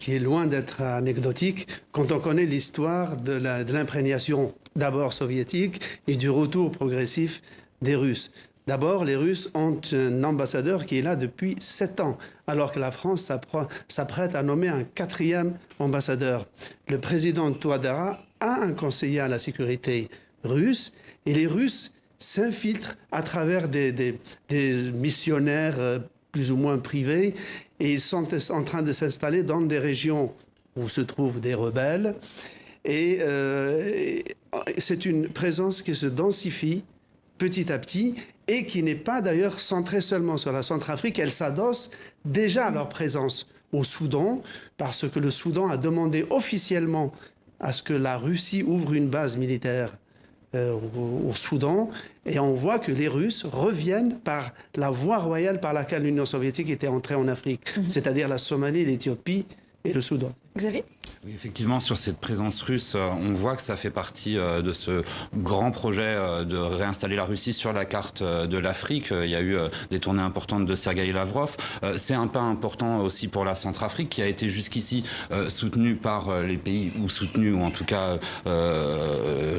qui est loin d'être anecdotique quand on connaît l'histoire de l'imprégnation d'abord soviétique et du retour progressif des Russes. D'abord, les Russes ont un ambassadeur qui est là depuis 7 ans, alors que la France s'apprête à nommer un 4e ambassadeur. Le président Touadéra a un conseiller à la sécurité russe, et les Russes s'infiltrent à travers des missionnaires plus ou moins privés, et ils sont en train de s'installer dans des régions où se trouvent des rebelles. Et c'est une présence qui se densifie petit à petit et qui n'est pas d'ailleurs centrée seulement sur la Centrafrique. Elle s'adosse déjà à leur présence au Soudan, parce que le Soudan a demandé officiellement à ce que la Russie ouvre une base militaire au Soudan, et on voit que les Russes reviennent par la voie royale par laquelle l'Union soviétique était entrée en Afrique, c'est-à-dire la Somalie, l'Éthiopie et le Soudan. Xavier ? Oui, effectivement, sur cette présence russe, on voit que ça fait partie de ce grand projet de réinstaller la Russie sur la carte de l'Afrique. Il y a eu des tournées importantes de Sergueï Lavrov. C'est un pas important aussi pour la Centrafrique, qui a été jusqu'ici soutenue par les pays, ou en tout cas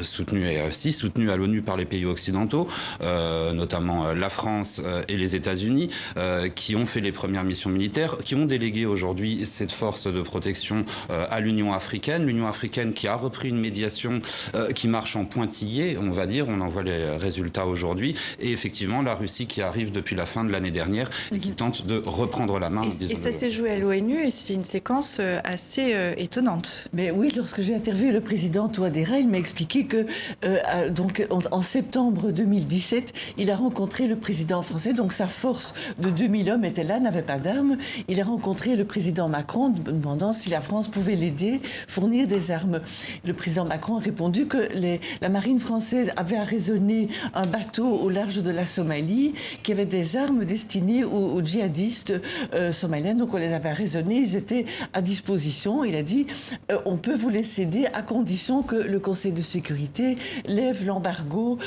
soutenue à l'ONU par les pays occidentaux, notamment la France et les États-Unis, qui ont fait les premières missions militaires, qui ont délégué aujourd'hui cette force de protection à l'Union africaine qui a repris une médiation qui marche en pointillé, on va dire, on en voit les résultats aujourd'hui, et effectivement la Russie qui arrive depuis la fin de l'année dernière et qui tente de reprendre la main. Et ça s'est joué à l'ONU, et c'est une séquence assez étonnante. Mais oui, lorsque j'ai interviewé le président Touadéra, il m'a expliqué que donc en septembre 2017, il a rencontré le président français, donc sa force de 2000 hommes était là, n'avait pas d'armes. Il a rencontré le président Macron demandant si la France pouvait l'aider, fournir des armes. Le président Macron a répondu que la marine française avait arraisonné un bateau au large de la Somalie qui avait des armes destinées aux djihadistes somaliens. Donc on les avait arraisonnés, ils étaient à disposition. Il a dit on peut vous les céder à condition que le Conseil de sécurité lève l'embargo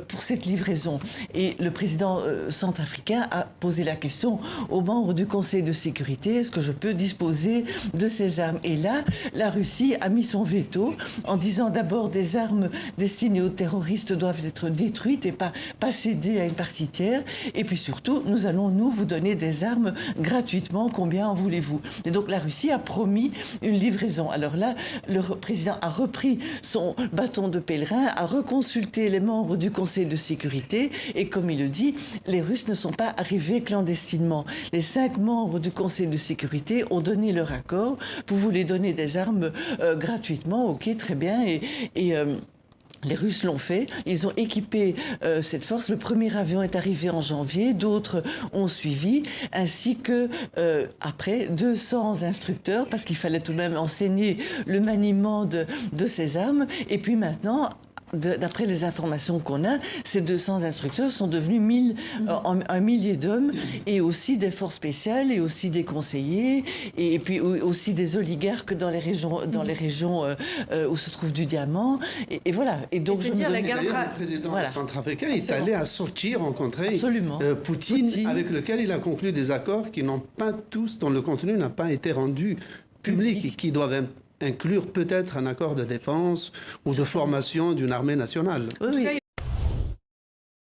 pour cette livraison. Et le président centrafricain a posé la question aux membres du Conseil de sécurité, est-ce que je peux disposer de ces armes? Et là, la Russie a mis son veto en disant d'abord des armes destinées aux terroristes doivent être détruites et pas cédées à une partie tiers. Et puis surtout, nous allons, nous, vous donner des armes gratuitement. Combien en voulez-vous? Et donc la Russie a promis une livraison. Alors là, le président a repris son bâton de pèlerin, a reconsulté les membres du Conseil de sécurité et comme il le dit, les Russes ne sont pas arrivés clandestinement. Les 5 membres du Conseil de sécurité ont donné leur accord. Vous voulez donner des armes gratuitement, ok, très bien. Les Russes l'ont fait, ils ont équipé cette force. Le premier avion est arrivé en janvier, d'autres ont suivi, ainsi que, après, 200 instructeurs, parce qu'il fallait tout de même enseigner le maniement de ces armes. Et puis maintenant, d'après les informations qu'on a, ces 200 instructeurs sont devenus un millier d'hommes, et aussi des forces spéciales, et aussi des conseillers, et puis aussi des oligarques dans les régions où se trouve du diamant. Et voilà. Et donc le président centrafricain est allé à Sochi rencontrer Poutine, avec lequel il a conclu des accords qui n'ont pas tous, dont le contenu n'a pas été rendu public et qui doivent inclure peut-être un accord de défense ou de formation d'une armée nationale. Oui.